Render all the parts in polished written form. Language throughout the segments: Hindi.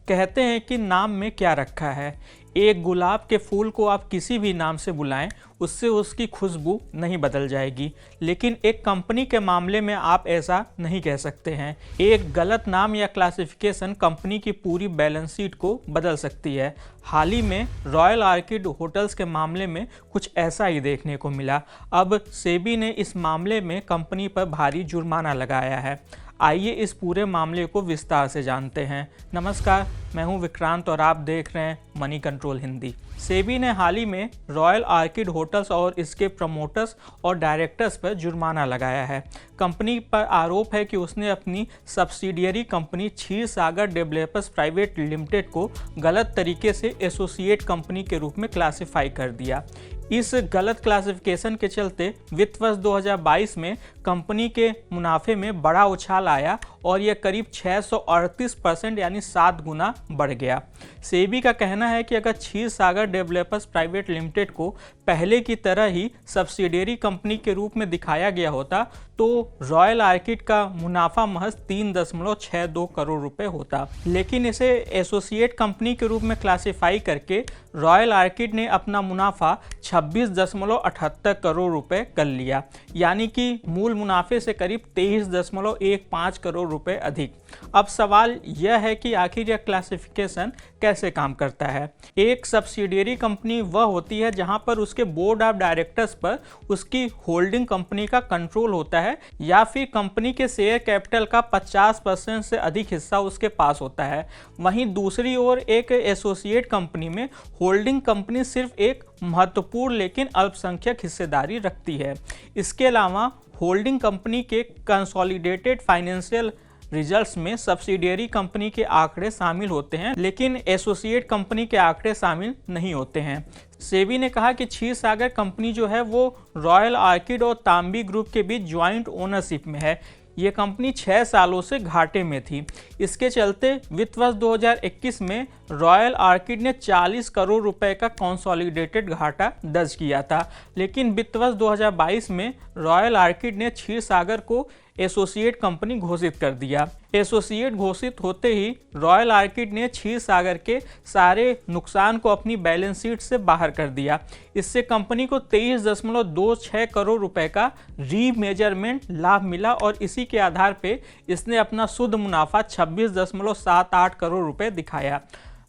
कहते हैं कि नाम में क्या रखा है। एक गुलाब के फूल को आप किसी भी नाम से बुलाएं, उससे उसकी खुशबू नहीं बदल जाएगी, लेकिन एक कंपनी के मामले में आप ऐसा नहीं कह सकते हैं। एक गलत नाम या क्लासिफिकेशन कंपनी की पूरी बैलेंस शीट को बदल सकती है। हाल ही में रॉयल आर्किड होटल्स के मामले में कुछ ऐसा ही देखने को मिला। अब सेबी ने इस मामले में कंपनी पर भारी जुर्माना लगाया है। आइए इस पूरे मामले को विस्तार से जानते हैं। नमस्कार, मैं हूं विक्रांत और आप देख रहे हैं मनी कंट्रोल हिंदी। सेबी ने हाल ही में रॉयल आर्किड होटल्स और इसके प्रमोटर्स और डायरेक्टर्स पर जुर्माना लगाया है। कंपनी पर आरोप है कि उसने अपनी subsidiary company Kshirsagar developers private limited को गलत तरीके से एसोसिएट कंपनी के रूप में क्लासिफाई कर दिया। इस गलत क्लासिफिकेशन के चलते वित्त वर्ष 2022 में कंपनी के मुनाफे में बड़ा उछाल आया और यह करीब 638% यानी 7 गुना बढ़ गया। सेबी का कहना है कि अगर क्षीरसागर डेवलपर्स प्राइवेट लिमिटेड को पहले की तरह ही सब्सिडियरी कंपनी के रूप में दिखाया गया होता तो रॉयल आर्किड का मुनाफा महज 3.62 करोड़ रुपए होता, लेकिन इसे एसोसिएट कंपनी के रूप में क्लासिफाई करके रॉयल आर्किड ने अपना मुनाफा 26.78 करोड़ रुपए कर लिया, यानी कि मूल मुनाफे से करीब 23.15 करोड़ रुपए अधिक। अब सवाल यह है कि आखिर यह क्लासिफिकेशन कैसे काम करता है। एक सब्सिडियरी कंपनी वह होती है जहां पर उसके बोर्ड ऑफ डायरेक्टर्स पर उसकी होल्डिंग कंपनी का कंट्रोल होता है या फिर कंपनी के शेयर कैपिटल का 50% से अधिक हिस्सा उसके पास होता है। वहीं दूसरी ओर एक एसोसिएट कंपनी में होल्डिंग कंपनी सिर्फ एक महत्वपूर्ण लेकिन अल्पसंख्यक हिस्सेदारी रखती है। इसके अलावा होल्डिंग कंपनी के कंसोलिडेटेड फाइनेंशियल रिजल्ट्स में सब्सिडियरी कंपनी के आंकड़े शामिल होते हैं, लेकिन एसोसिएट कंपनी के आंकड़े शामिल नहीं होते हैं। सेबी ने कहा कि क्षीरसागर कंपनी जो है वो रॉयल आर्किड और तांबी ग्रुप के बीच ज्वाइंट ओनरशिप में है। ये कंपनी 6 सालों से घाटे में थी। इसके चलते वित्त वर्ष 2021 में रॉयल आर्किड ने 40 करोड़ रुपए का कंसोलिडेटेड घाटा दर्ज किया था, लेकिन वित्त वर्ष 2022 में रॉयल आर्किड ने क्षीरसागर को एसोसिएट कंपनी घोषित कर दिया। एसोसिएट घोषित होते ही रॉयल आर्किड ने क्षीरसागर के सारे नुकसान को अपनी बैलेंस शीट से बाहर कर दिया। इससे कंपनी को 23.26 करोड़ रुपए का रीमेजरमेंट लाभ मिला और इसी के आधार पे इसने अपना शुद्ध मुनाफा 26.78 करोड़ रुपए दिखाया।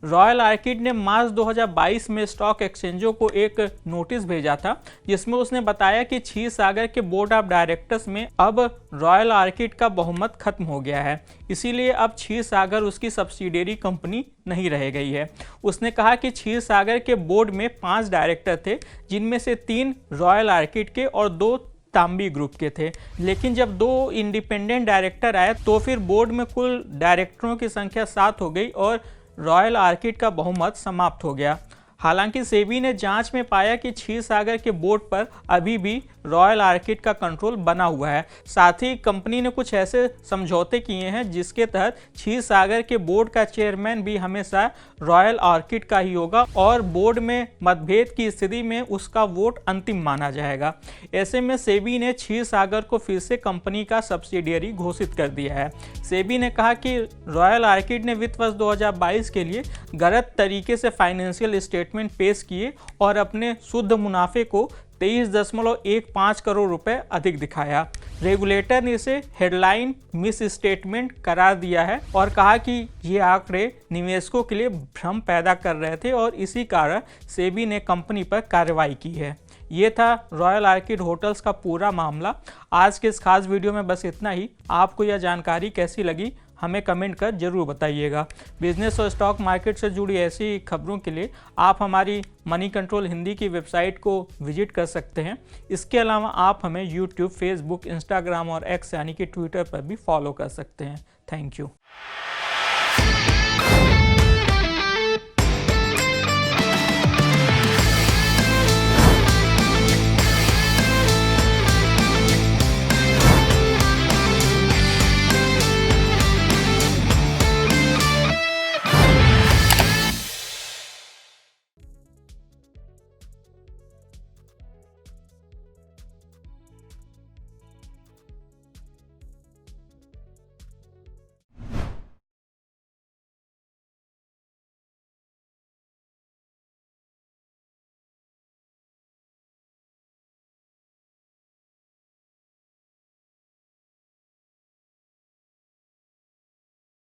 रॉयल आर्किड ने मार्च 2022 में स्टॉक एक्सचेंजों को एक नोटिस भेजा था, जिसमें उसने बताया कि क्षीरसागर के बोर्ड ऑफ डायरेक्टर्स में अब रॉयल आर्किड का बहुमत खत्म हो गया है, इसीलिए अब क्षीरसागर उसकी सब्सिडियरी कंपनी नहीं रह गई है। उसने कहा कि क्षीरसागर के बोर्ड में 5 डायरेक्टर थे, जिनमें से 3 रॉयल आर्किड के और 2 तांबी ग्रुप के थे, लेकिन जब 2 इंडिपेंडेंट डायरेक्टर आए तो फिर बोर्ड में कुल डायरेक्टरों की संख्या 7 हो गई और रॉयल आर्किड का बहुमत समाप्त हो गया। हालांकि सेबी ने जांच में पाया कि क्षीरसागर के बोर्ड पर अभी भी रॉयल आर्किड का कंट्रोल बना हुआ है। साथ ही कंपनी ने कुछ ऐसे समझौते किए हैं जिसके तहत क्षीरसागर के बोर्ड का चेयरमैन भी हमेशा रॉयल आर्किड का ही होगा और बोर्ड में मतभेद की स्थिति में उसका वोट अंतिम माना जाएगा। ऐसे में सेबी ने क्षीरसागर को फिर से कंपनी का सब्सिडियरी घोषित कर दिया है। सेबी ने कहा कि रॉयल आर्किड ने वित्त वर्ष 2022 के लिए गलत तरीके से फाइनेंशियल स्टेटमेंट पेश किए और अपने शुद्ध मुनाफे को 23.15 करोड़ रुपए अधिक दिखाया। रेगुलेटर ने इसे हेडलाइन मिस स्टेटमेंट करार दिया है और कहा कि ये आंकड़े निवेशकों के लिए भ्रम पैदा कर रहे थे और इसी कारण सेबी ने कंपनी पर कार्रवाई की है। ये था रॉयल आर्किड होटल्स का पूरा मामला। आज के इस खास वीडियो में बस इतना ही। आपको यह जानकारी कैसी लगी हमें कमेंट कर जरूर बताइएगा। बिजनेस और स्टॉक मार्केट से जुड़ी ऐसी खबरों के लिए आप हमारी मनी कंट्रोल हिंदी की वेबसाइट को विजिट कर सकते हैं। इसके अलावा आप हमें यूट्यूब, फेसबुक, इंस्टाग्राम और एक्स यानी कि ट्विटर पर भी फॉलो कर सकते हैं। Thank you.